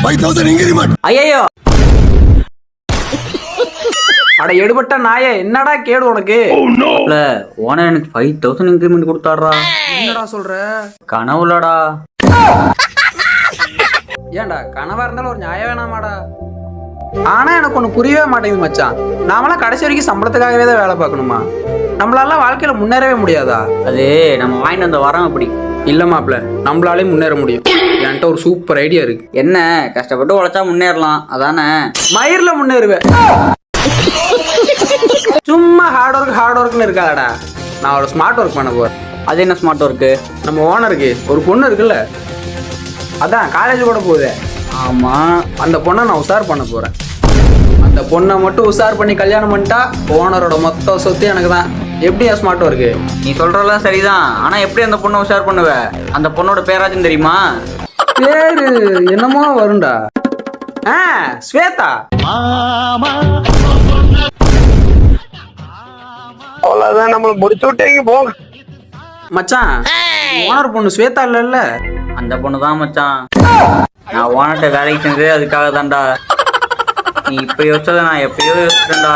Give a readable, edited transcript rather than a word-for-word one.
5000 increment. ஐயோ அட எடுபட்ட நாயே, என்னடா கேடு உனக்கு? ஓனர் எனக்கு 5000 இன்க்ரிமெண்ட் கொடுத்தாடுறா. என்னடா சொல்ற? கனவுலடா. ஏன்டா கனவா இருந்தாலும் ஒரு நியாயம் வேணாமாடா? ஆனா எனக்கு ஒண்ணு புரியவே மாட்டேங்குது மச்சான். நாமெல்லாம் கடைசி வரைக்கும் சம்பளத்துக்காகவே தான் வேலை பார்க்கணுமா? நம்மளால வாழ்க்கையில முன்னேறவே முடியாதா? அது நம்ம வாங்கிட்டு வந்த வரோம் அப்படி. இல்ல மாப்ள, நம்மளாலே முன்னேற முடியும். என்கிட்ட ஒரு சூப்பர் ஐடியா இருக்கு. என்ன கஷ்டப்பட்டு உழைச்சா முன்னேறலாம் அதானே? மயிர்ல முன்னேறுவேன். சும்மா ஹார்ட் ஒர்க்னு இருக்காதடா. நான் ஒரு ஸ்மார்ட் ஒர்க் பண்ண போறேன். அது என்ன ஸ்மார்ட் ஒர்க்கு? நம்ம ஓனருக்கு ஒரு பொண்ணு இருக்குல்ல, அதான் காலேஜ் கூட போகுது. ஆமா, அந்த பொண்ணை நான் உஷார் பண்ண போறேன். அந்த பொண்ணை மட்டும் உஷார் பண்ணி கல்யாணம் பண்ணிட்டா ஓனரோட மொத்த சொத்து எனக்கு தான். எப்படியா ஸ்மார்ட் ஒர்க்கு? நீ சொல்றதெல்லாம் சரிதான். ஆனா எப்படி அந்த பொண்ணை உஷார் பண்ணுவ? அந்த பொண்ணோட பேராச்சும் தெரியுமா? பேரு என்னமோ வரும்டா. ஸ்வேதா. அவ்வளவுதான், நம்மள முடிச்சு விட்டீங்க போங்க மச்சான், ஓனர் பொண்ணு ஸ்வேதா இல்ல? அந்த பொண்ணு தான் மச்சான். நான் ஓனர்கிட்ட வேலைக்கு செஞ்சதே அதுக்காக தான்டா. நீ இப்ப யோசிச்சத நான் எப்பயோ யோசிச்சேன்டா.